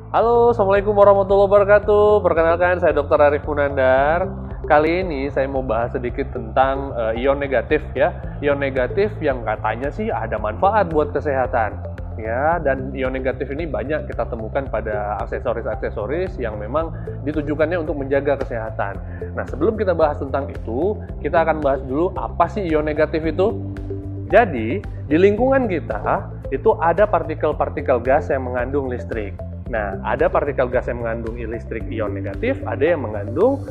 Halo, Assalamualaikum warahmatullahi wabarakatuh. Perkenalkan, saya Dr. Arif Munandar. Kali ini saya mau bahas sedikit tentang ion negatif ya. Ion negatif yang katanya sih ada manfaat buat kesehatan. Ya, dan ion negatif ini banyak kita temukan pada aksesoris-aksesoris yang memang ditujukannya untuk menjaga kesehatan. Nah, sebelum kita bahas tentang itu, kita akan bahas dulu apa sih ion negatif itu. Jadi, di lingkungan kita itu ada partikel-partikel gas yang mengandung listrik. Nah, ada partikel gas yang mengandung listrik ion negatif, ada yang mengandung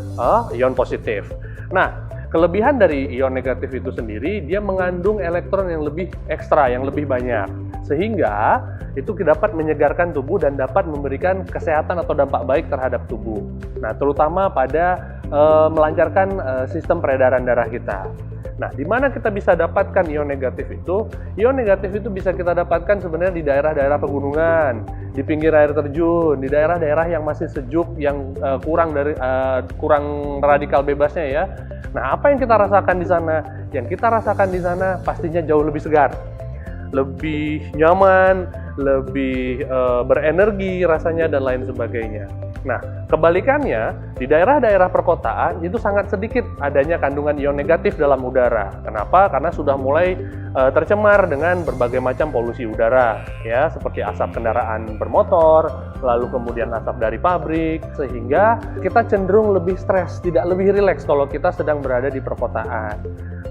ion positif. Nah, kelebihan dari ion negatif itu sendiri, dia mengandung elektron yang lebih ekstra, yang lebih banyak. Sehingga itu dapat menyegarkan tubuh dan dapat memberikan kesehatan atau dampak baik terhadap tubuh. Nah, terutama pada melancarkan sistem peredaran darah kita. Nah, di mana kita bisa dapatkan ion negatif itu? Ion negatif itu bisa kita dapatkan sebenarnya di daerah-daerah pegunungan, di pinggir air terjun, di daerah-daerah yang masih sejuk, yang kurang radikal bebasnya ya. Nah, apa yang kita rasakan di sana? Yang kita rasakan di sana pastinya jauh lebih segar, lebih nyaman, lebih berenergi rasanya dan lain sebagainya. Nah, kebalikannya, di daerah-daerah perkotaan itu sangat sedikit adanya kandungan ion negatif dalam udara. Kenapa? Karena sudah mulai tercemar dengan berbagai macam polusi udara, ya, seperti asap kendaraan bermotor, lalu kemudian asap dari pabrik, sehingga kita cenderung lebih stres, tidak lebih rileks kalau kita sedang berada di perkotaan.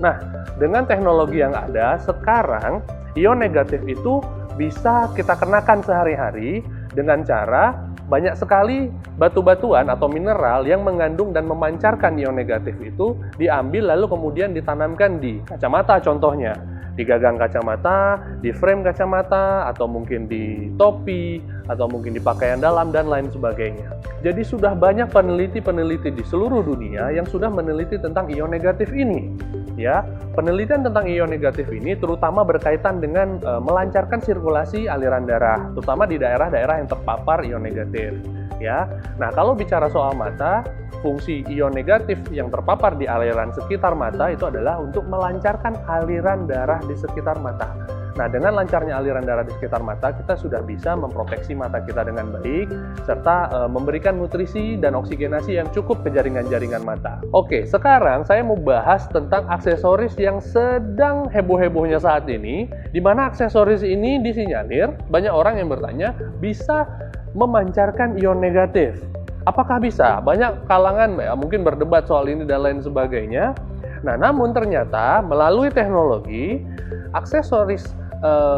Nah, dengan teknologi yang ada sekarang, ion negatif itu bisa kita kenakan sehari-hari dengan cara banyak sekali batu-batuan atau mineral yang mengandung dan memancarkan ion negatif itu diambil lalu kemudian ditanamkan di kacamata contohnya, di gagang kacamata, di frame kacamata, atau mungkin di topi, atau mungkin di pakaian dalam dan lain sebagainya. Jadi sudah banyak peneliti-peneliti di seluruh dunia yang sudah meneliti tentang ion negatif ini. Ya, penelitian tentang ion negatif ini terutama berkaitan dengan melancarkan sirkulasi aliran darah, terutama di daerah-daerah yang terpapar ion negatif. Ya, nah kalau bicara soal mata, fungsi ion negatif yang terpapar di aliran sekitar mata itu adalah untuk melancarkan aliran darah di sekitar mata. Nah, dengan lancarnya aliran darah di sekitar mata, kita sudah bisa memproteksi mata kita dengan baik, serta memberikan nutrisi dan oksigenasi yang cukup ke jaringan-jaringan mata. Oke, sekarang saya mau bahas tentang aksesoris yang sedang heboh-hebohnya saat ini, di mana aksesoris ini disinyalir, banyak orang yang bertanya, bisa memancarkan ion negatif. Apakah bisa? Banyak kalangan ya, mungkin berdebat soal ini dan lain sebagainya. Nah, namun ternyata melalui teknologi, aksesoris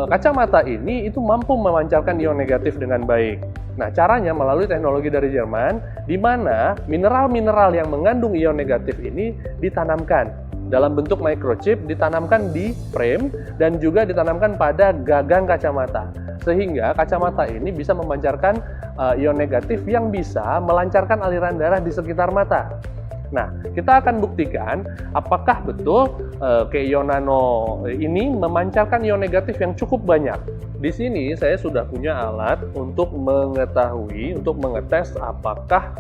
kacamata ini itu mampu memancarkan ion negatif dengan baik. Nah, caranya melalui teknologi dari Jerman, di mana mineral-mineral yang mengandung ion negatif ini ditanamkan dalam bentuk microchip, ditanamkan di frame dan juga ditanamkan pada gagang kacamata. Sehingga kacamata ini bisa memancarkan ion negatif yang bisa melancarkan aliran darah di sekitar mata. Nah, kita akan buktikan apakah betul Keio Nano ini memancarkan ion negatif yang cukup banyak. Di sini saya sudah punya alat untuk mengetahui, untuk mengetes apakah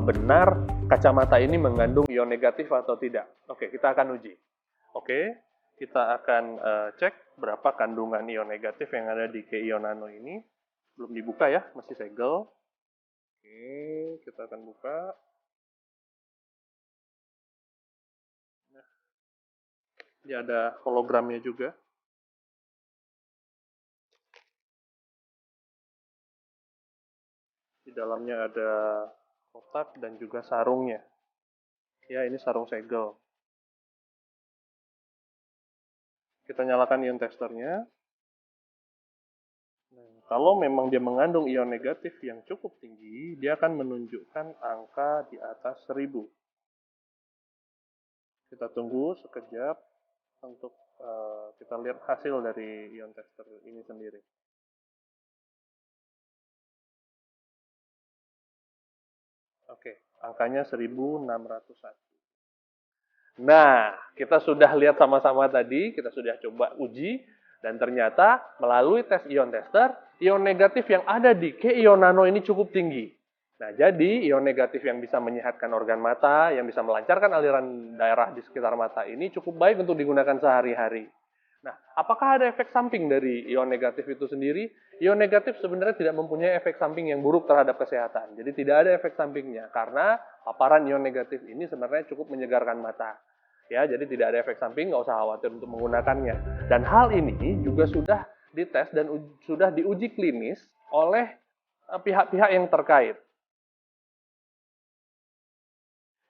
benar kacamata ini mengandung ion negatif atau tidak. Oke, kita akan uji. Oke, kita akan cek berapa kandungan ion negatif yang ada di Keio Nano ini. Belum dibuka ya, masih segel. Oke, kita akan buka. Ini ada hologramnya juga. Di dalamnya ada kotak dan juga sarungnya. Ya, ini sarung segel. Kita nyalakan ion testernya. Nah, kalau memang dia mengandung ion negatif yang cukup tinggi, dia akan menunjukkan angka di atas 1000. Kita tunggu sekejap untuk kita lihat hasil dari ion tester ini sendiri. Oke, angkanya 1601. Nah, kita sudah lihat sama-sama tadi, kita sudah coba uji, dan ternyata melalui tes ion tester, ion negatif yang ada di Keio Nano ini cukup tinggi. Nah, jadi ion negatif yang bisa menyehatkan organ mata, yang bisa melancarkan aliran darah di sekitar mata ini cukup baik untuk digunakan sehari-hari. Nah, apakah ada efek samping dari ion negatif itu sendiri? Ion negatif sebenarnya tidak mempunyai efek samping yang buruk terhadap kesehatan. Jadi tidak ada efek sampingnya karena paparan ion negatif ini sebenarnya cukup menyegarkan mata. Ya, jadi tidak ada efek samping, nggak usah khawatir untuk menggunakannya. Dan hal ini juga sudah dites dan sudah diuji klinis oleh pihak-pihak yang terkait.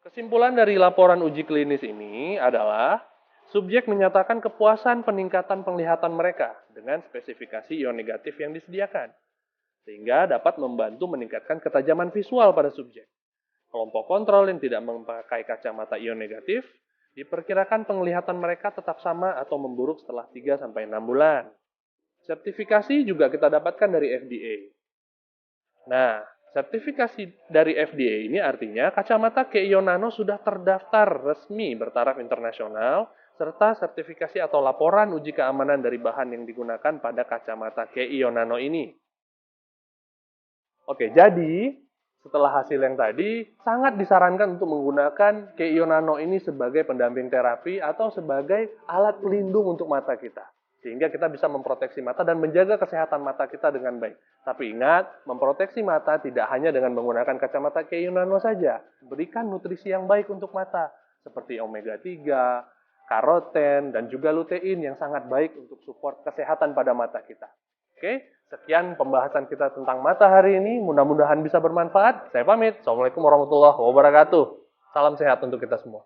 Kesimpulan dari laporan uji klinis ini adalah subjek menyatakan kepuasan peningkatan penglihatan mereka dengan spesifikasi ion negatif yang disediakan, sehingga dapat membantu meningkatkan ketajaman visual pada subjek. Kelompok kontrol yang tidak memakai kacamata ion negatif diperkirakan penglihatan mereka tetap sama atau memburuk setelah 3-6 bulan. Sertifikasi juga kita dapatkan dari FDA. Nah, sertifikasi dari FDA ini artinya kacamata Keion Nano sudah terdaftar resmi bertaraf internasional serta sertifikasi atau laporan uji keamanan dari bahan yang digunakan pada kacamata Keion Nano ini. Oke, jadi setelah hasil yang tadi, sangat disarankan untuk menggunakan Keion Nano ini sebagai pendamping terapi atau sebagai alat pelindung untuk mata kita. Sehingga kita bisa memproteksi mata dan menjaga kesehatan mata kita dengan baik. Tapi ingat, memproteksi mata tidak hanya dengan menggunakan kacamata Keion Nano saja. Berikan nutrisi yang baik untuk mata, seperti omega 3, karoten, dan juga lutein yang sangat baik untuk support kesehatan pada mata kita. Oke, sekian pembahasan kita tentang mata hari ini. Mudah-mudahan bisa bermanfaat. Saya pamit. Assalamualaikum warahmatullahi wabarakatuh. Salam sehat untuk kita semua.